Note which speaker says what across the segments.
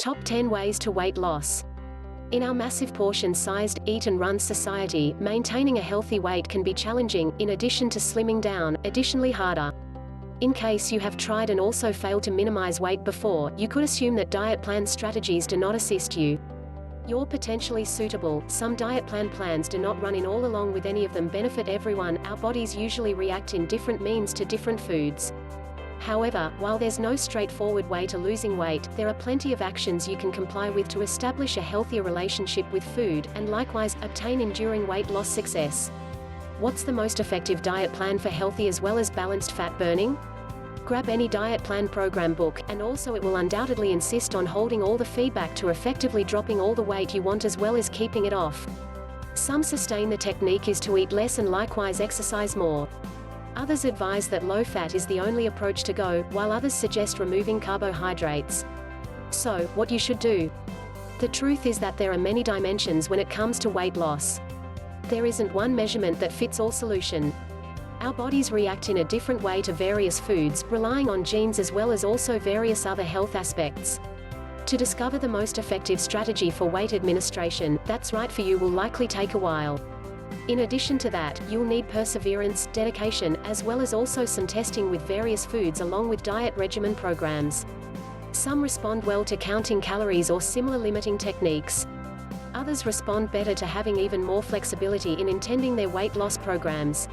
Speaker 1: Top 10 ways to weight loss. In our massive portion-sized, eat-and-run society, maintaining a healthy weight can be challenging, in addition to slimming down, additionally harder. In case you have tried and also failed to minimize weight before, you could assume that diet plan strategies do not assist you. You're potentially suitable. Some diet plans do not run in all along with any of them benefit everyone. Our bodies usually react in different means to different foods. However, while there's no straightforward way to losing weight, there are plenty of actions you can comply with to establish a healthier relationship with food, and likewise, obtain enduring weight loss success. What's the most effective diet plan for healthy as well as balanced fat burning? Grab any diet plan program book, and also it will undoubtedly insist on holding all the feedback to effectively dropping all the weight you want as well as keeping it off. Some sustain the technique is to eat less and likewise exercise more. Others advise that low fat is the only approach to go, while others suggest removing carbohydrates. So, what you should do? The truth is that there are many dimensions when it comes to weight loss. There isn't one measurement that fits all solution. Our bodies react in a different way to various foods, relying on genes as well as also various other health aspects. To discover the most effective strategy for weight administration that's right for you will likely take a while. In addition to that, you'll need perseverance, dedication, as well as also some testing with various foods along with diet regimen programs. Some respond well to counting calories or similar limiting techniques. Others respond better to having even more flexibility in intending their weight loss programs.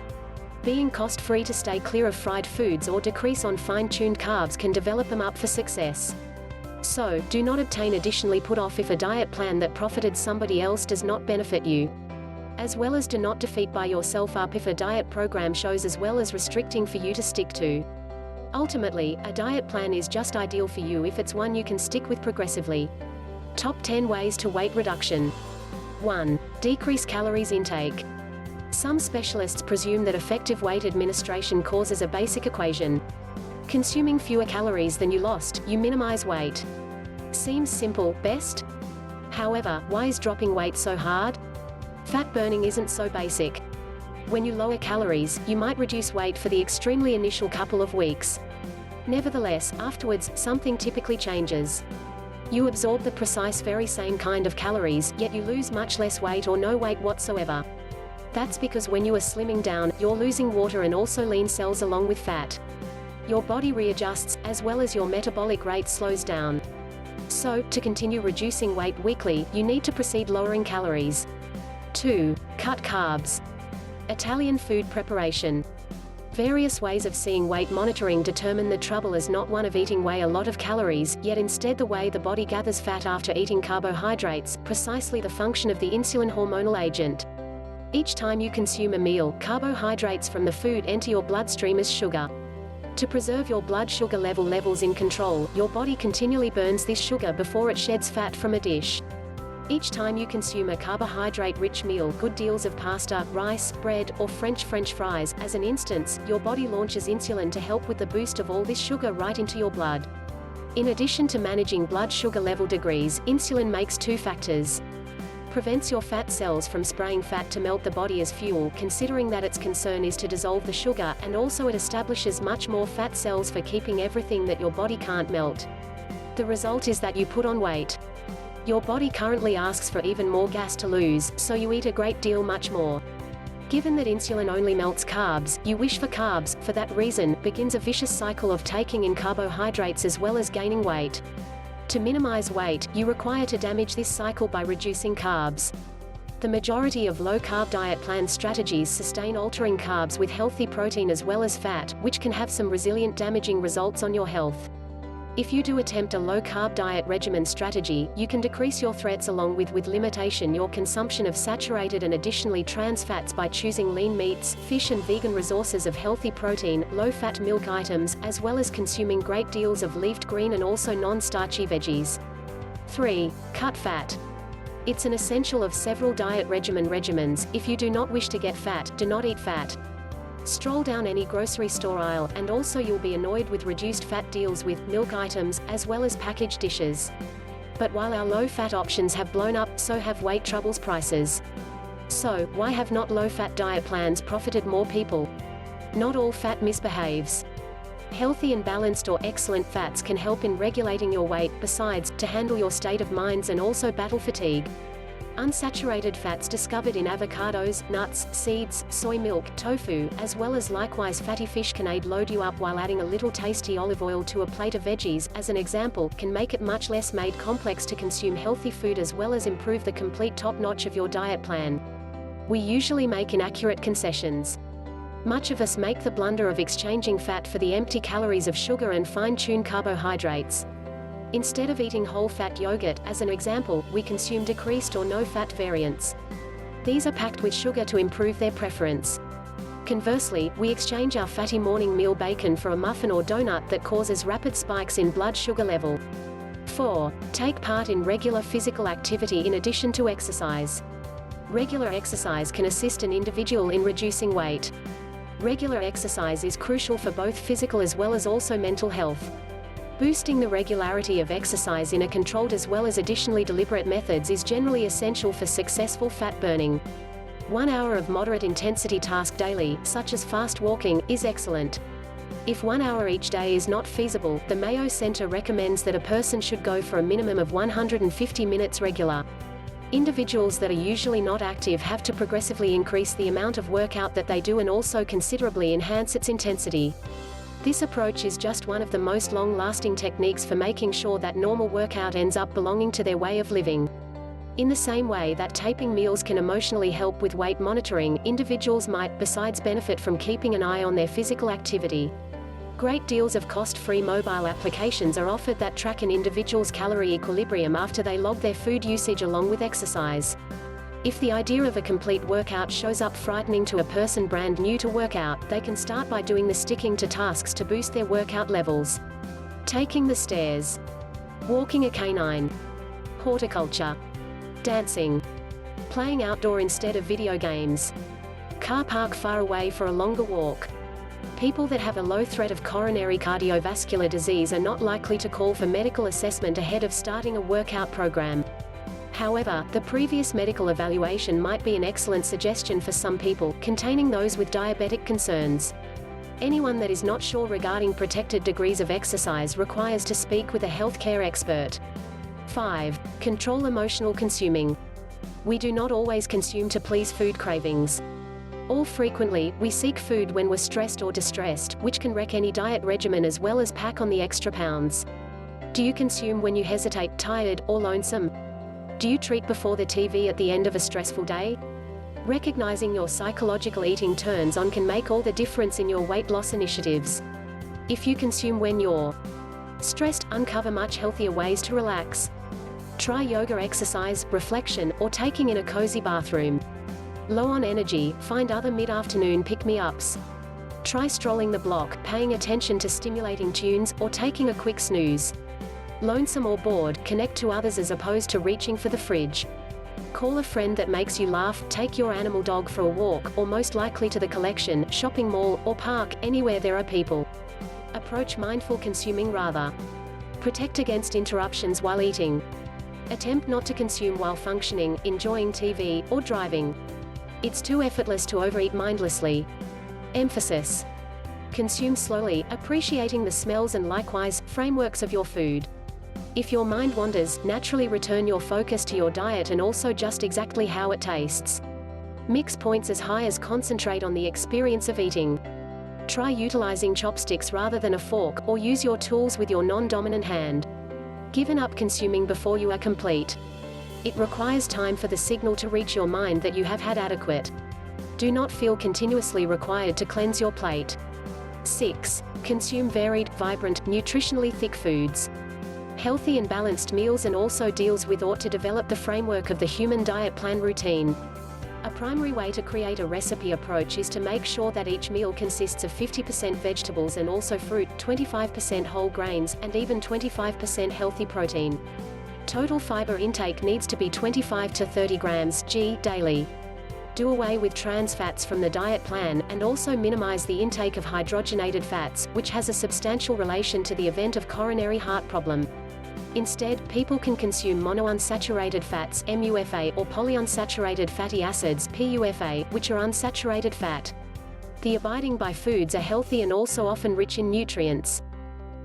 Speaker 1: Being cost-free to stay clear of fried foods or decrease on fine-tuned carbs can develop them up for success. So, do not obtain additionally put off if a diet plan that profited somebody else does not benefit you. As well as do not defeat by yourself up if a diet program shows as well as restricting for you to stick to. Ultimately, a diet plan is just ideal for you if it's one you can stick with progressively. Top 10 ways to weight reduction. 1. Decrease calories intake. Some specialists presume that effective weight administration causes a basic equation. Consuming fewer calories than you lost, you minimize weight. Seems simple, best? However, why is dropping weight so hard? Fat burning isn't so basic. When you lower calories, you might reduce weight for the extremely initial couple of weeks. Nevertheless, afterwards, something typically changes. You absorb the precise very same kind of calories, yet you lose much less weight or no weight whatsoever. That's because when you are slimming down, you're losing water and also lean cells along with fat. Your body readjusts, as well as your metabolic rate slows down. So, to continue reducing weight weekly, you need to proceed lowering calories. 2. Cut carbs. Italian food preparation. Various ways of seeing weight monitoring determine the trouble is not one of eating way a lot of calories, yet instead the way the body gathers fat after eating carbohydrates, precisely the function of the insulin hormonal agent. Each time you consume a meal, carbohydrates from the food enter your bloodstream as sugar. To preserve your blood sugar levels in control, your body continually burns this sugar before it sheds fat from a dish. Each time you consume a carbohydrate-rich meal, good deals of pasta, rice, bread, or French fries, as an instance, your body launches insulin to help with the boost of all this sugar right into your blood. In addition to managing blood sugar level degrees, insulin makes two factors. Prevents your fat cells from spraying fat to melt the body as fuel, considering that its concern is to dissolve the sugar, and also it establishes much more fat cells for keeping everything that your body can't melt. The result is that you put on weight. Your body currently asks for even more gas to lose, so you eat a great deal much more. Given that insulin only melts carbs, you wish for carbs. For that reason, begins a vicious cycle of taking in carbohydrates as well as gaining weight. To minimize weight, you require to damage this cycle by reducing carbs. The majority of low-carb diet plan strategies sustain altering carbs with healthy protein as well as fat, which can have some resilient damaging results on your health. If you do attempt a low-carb diet regimen strategy, you can decrease your threats along with limitation your consumption of saturated and additionally trans fats by choosing lean meats, fish and vegan resources of healthy protein, low-fat milk items, as well as consuming great deals of leafed green and also non-starchy veggies. 3. Cut fat. It's an essential of several diet regimens. If you do not wish to get fat, do not eat fat. Stroll down any grocery store aisle, and also you'll be annoyed with reduced fat deals with milk items, as well as packaged dishes. But while our low-fat options have blown up, so have weight troubles prices. So, why have not low-fat diet plans profited more people? Not all fat misbehaves. Healthy and balanced or excellent fats can help in regulating your weight, besides, to handle your state of mind and also battle fatigue. Unsaturated fats discovered in avocados, nuts, seeds, soy milk, tofu, as well as likewise fatty fish can load you up, while adding a little tasty olive oil to a plate of veggies, as an example, can make it much less made complex to consume healthy food as well as improve the complete top-notch of your diet plan. We usually make inaccurate concessions. Much of us make the blunder of exchanging fat for the empty calories of sugar and fine-tuned carbohydrates. Instead of eating whole-fat yogurt, as an example, we consume decreased or no-fat variants. These are packed with sugar to improve their preference. Conversely, we exchange our fatty morning meal bacon for a muffin or donut that causes rapid spikes in blood sugar level. 4. Take part in regular physical activity in addition to exercise. Regular exercise can assist an individual in reducing weight. Regular exercise is crucial for both physical as well as also mental health. Boosting the regularity of exercise in a controlled as well as additionally deliberate methods is generally essential for successful fat burning. 1 hour of moderate intensity task daily, such as fast walking, is excellent. If 1 hour each day is not feasible, the Mayo Center recommends that a person should go for a minimum of 150 minutes regular. Individuals that are usually not active have to progressively increase the amount of workout that they do and also considerably enhance its intensity. This approach is just one of the most long-lasting techniques for making sure that normal workout ends up belonging to their way of living. In the same way that taping meals can emotionally help with weight monitoring, individuals might, besides, benefit from keeping an eye on their physical activity. Great deals of cost-free mobile applications are offered that track an individual's calorie equilibrium after they log their food usage along with exercise. If the idea of a complete workout shows up frightening to a person brand new to workout, they can start by doing the sticking to tasks to boost their workout levels. Taking the stairs. Walking a canine. Horticulture. Dancing. Playing outdoor instead of video games. Car park far away for a longer walk. People that have a low threat of coronary cardiovascular disease are not likely to call for medical assessment ahead of starting a workout program. However, the previous medical evaluation might be an excellent suggestion for some people, containing those with diabetic concerns. Anyone that is not sure regarding protected degrees of exercise requires to speak with a healthcare expert. 5. Control emotional consuming. We do not always consume to please food cravings. All frequently, we seek food when we're stressed or distressed, which can wreck any diet regimen as well as pack on the extra pounds. Do you consume when you hesitate, tired, or lonesome? Do you treat before the TV at the end of a stressful day? Recognizing your psychological eating turns on can make all the difference in your weight loss initiatives. If you consume when you're stressed, uncover much healthier ways to relax. Try yoga exercise, reflection, or taking in a cozy bathroom. Low on energy, find other mid-afternoon pick-me-ups. Try strolling the block, paying attention to stimulating tunes, or taking a quick snooze. Lonesome or bored, connect to others as opposed to reaching for the fridge. Call a friend that makes you laugh, take your animal dog for a walk, or most likely to the collection, shopping mall, or park, anywhere there are people. Approach mindful consuming rather. Protect against interruptions while eating. Attempt not to consume while functioning, enjoying TV, or driving. It's too effortless to overeat mindlessly. Emphasis. Consume slowly, appreciating the smells and likewise, frameworks of your food. If your mind wanders, naturally return your focus to your diet and also just exactly how it tastes. Mix points as high as concentrate on the experience of eating. Try utilizing chopsticks rather than a fork, or use your tools with your non-dominant hand. Given up consuming before you are complete. It requires time for the signal to reach your mind that you have had adequate. Do not feel continuously required to cleanse your plate. 6. Consume varied, vibrant, nutritionally thick foods. Healthy and balanced meals and also deals with ought to develop the framework of the human diet plan routine. A primary way to create a recipe approach is to make sure that each meal consists of 50% vegetables and also fruit, 25% whole grains, and even 25% healthy protein. Total fiber intake needs to be 25 to 30 grams daily. Do away with trans fats from the diet plan, and also minimize the intake of hydrogenated fats, which has a substantial relation to the event of coronary heart problem. Instead, people can consume monounsaturated fats (MUFA) or polyunsaturated fatty acids (PUFA), which are unsaturated fat. The abiding by foods are healthy and also often rich in nutrients.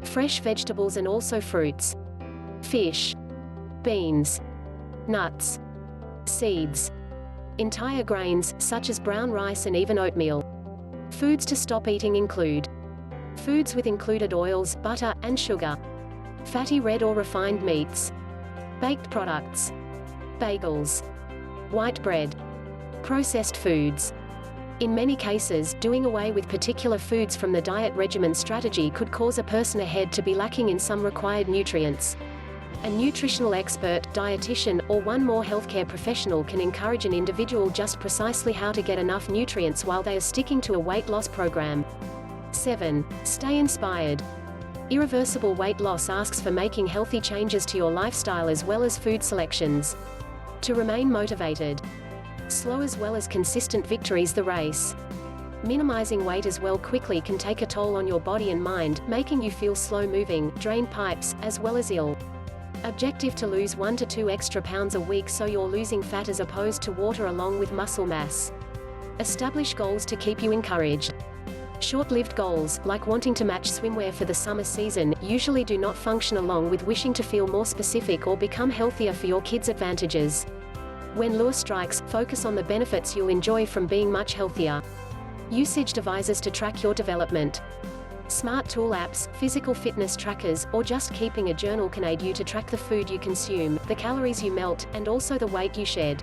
Speaker 1: Fresh vegetables and also fruits. Fish. Beans. Nuts. Seeds. Entire grains, such as brown rice and even oatmeal. Foods to stop eating include foods with included oils, butter, and sugar. Fatty red or refined meats. Baked products. Bagels. White bread. Processed foods. In many cases, doing away with particular foods from the diet regimen strategy could cause a person ahead to be lacking in some required nutrients. A nutritional expert, dietitian, or one more healthcare professional can encourage an individual just precisely how to get enough nutrients while they are sticking to a weight loss program. 7. Stay inspired. Irreversible weight loss asks for making healthy changes to your lifestyle as well as food selections. To remain motivated. Slow as well as consistent victories the race. Minimizing weight as well quickly can take a toll on your body and mind, making you feel slow-moving, drain pipes, as well as ill. Objective to lose 1 to 2 extra pounds a week so you're losing fat as opposed to water along with muscle mass. Establish goals to keep you encouraged. Short-lived goals, like wanting to match swimwear for the summer season, usually do not function along with wishing to feel more specific or become healthier for your kids' advantages. When lure strikes, focus on the benefits you'll enjoy from being much healthier. Usage devices to track your development. Smart tool apps, physical fitness trackers, or just keeping a journal can aid you to track the food you consume, the calories you melt, and also the weight you shed.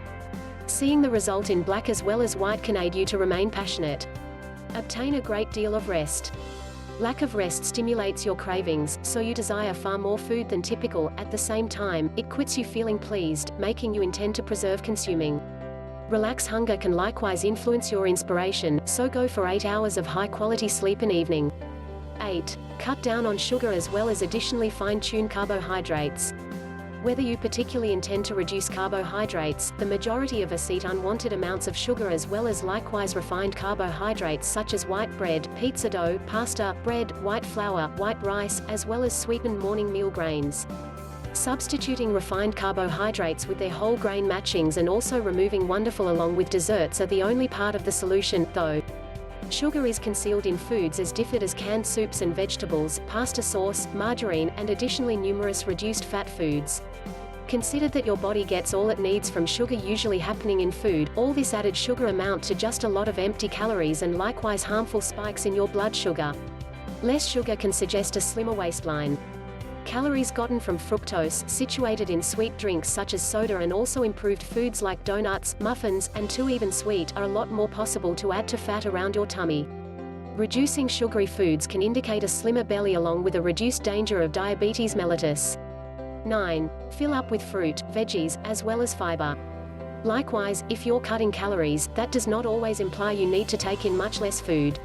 Speaker 1: Seeing the result in black as well as white can aid you to remain passionate. Obtain a great deal of rest. Lack of rest stimulates your cravings, so you desire far more food than typical. At the same time, it quits you feeling pleased, making you intend to preserve consuming. Relax hunger can likewise influence your inspiration, so go for 8 hours of high-quality sleep an evening. 8. Cut down on sugar as well as additionally fine-tune carbohydrates. Whether you particularly intend to reduce carbohydrates, the majority of us eat unwanted amounts of sugar as well as likewise refined carbohydrates such as white bread, pizza dough, pasta, bread, white flour, white rice, as well as sweetened morning meal grains. Substituting refined carbohydrates with their whole grain matchings and also removing wonderful along with desserts are the only part of the solution, though. Sugar is concealed in foods as different as canned soups and vegetables, pasta sauce, margarine, and additionally numerous reduced fat foods. Consider that your body gets all it needs from sugar usually happening in food. All this added sugar amount to just a lot of empty calories and likewise harmful spikes in your blood sugar. Less sugar can suggest a slimmer waistline. Calories gotten from fructose, situated in sweet drinks such as soda and also improved foods like donuts, muffins, and too even sweet, are a lot more possible to add to fat around your tummy. Reducing sugary foods can indicate a slimmer belly along with a reduced danger of diabetes mellitus. 9. Fill up with fruit, veggies, as well as fiber. Likewise, if you're cutting calories, that does not always imply you need to take in much less food.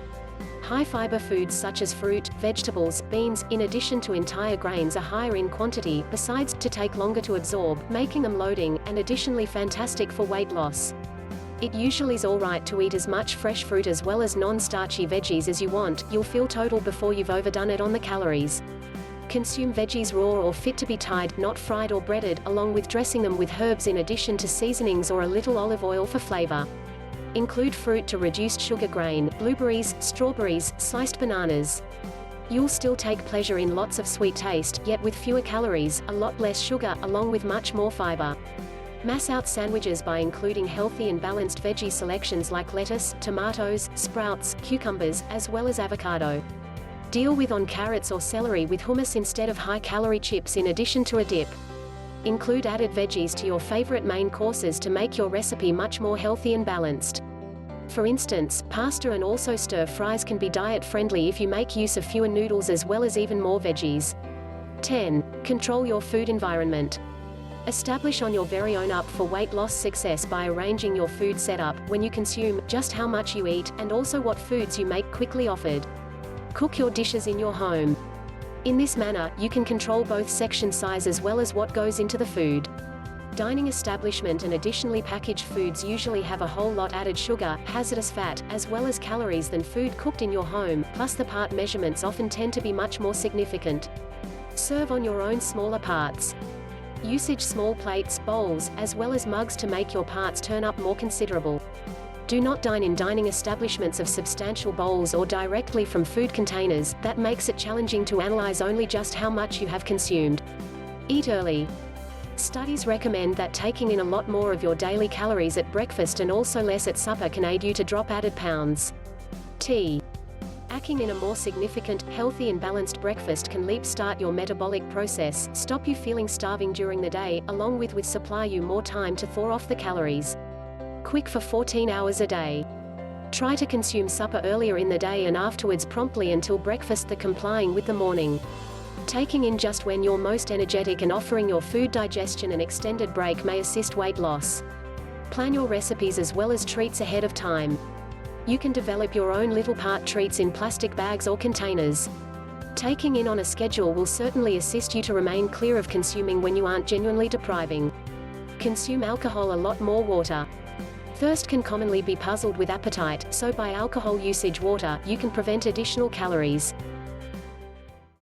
Speaker 1: High-fiber foods such as fruit, vegetables, beans, in addition to entire grains are higher in quantity, besides, to take longer to absorb, making them loading, and additionally fantastic for weight loss. It usually is alright to eat as much fresh fruit as well as non-starchy veggies as you want. You'll feel total before you've overdone it on the calories. Consume veggies raw or fit to be tied, not fried or breaded, along with dressing them with herbs in addition to seasonings or a little olive oil for flavor. Include fruit to reduced sugar grain, blueberries, strawberries, sliced bananas. You'll still take pleasure in lots of sweet taste, yet with fewer calories, a lot less sugar, along with much more fiber. Mass out sandwiches by including healthy and balanced veggie selections like lettuce, tomatoes, sprouts, cucumbers, as well as avocado. Deal with on carrots or celery with hummus instead of high-calorie chips in addition to a dip. Include added veggies to your favorite main courses to make your recipe much more healthy and balanced. For instance, pasta and also stir-fries can be diet-friendly if you make use of fewer noodles as well as even more veggies. 10. Control your food environment. Establish on your very own up for weight loss success by arranging your food setup, when you consume, just how much you eat, and also what foods you make quickly offered. Cook your dishes in your home. In this manner, you can control both section size as well as what goes into the food. Dining establishment and additionally packaged foods usually have a whole lot added sugar, hazardous fat, as well as calories than food cooked in your home, plus the part measurements often tend to be much more significant. Serve on your own smaller parts. Usage small plates, bowls, as well as mugs to make your parts turn up more considerable. Do not dine in dining establishments of substantial bowls or directly from food containers, that makes it challenging to analyze only just how much you have consumed. Eat early. Studies recommend that taking in a lot more of your daily calories at breakfast and also less at supper can aid you to drop added pounds. Tea. Packing in a more significant, healthy and balanced breakfast can leap-start your metabolic process, stop you feeling starving during the day, along with supply you more time to thaw off the calories. Quick for 14 hours a day. Try to consume supper earlier in the day and afterwards promptly until breakfast, complying with the morning. Taking in just when you're most energetic and offering your food digestion an extended break may assist weight loss. Plan your recipes as well as treats ahead of time. You can develop your own little part treats in plastic bags or containers. Taking in on a schedule will certainly assist you to remain clear of consuming when you aren't genuinely depriving. Consume alcohol, a lot more water. Thirst can commonly be puzzled with appetite, so by alcohol usage water, you can prevent additional calories.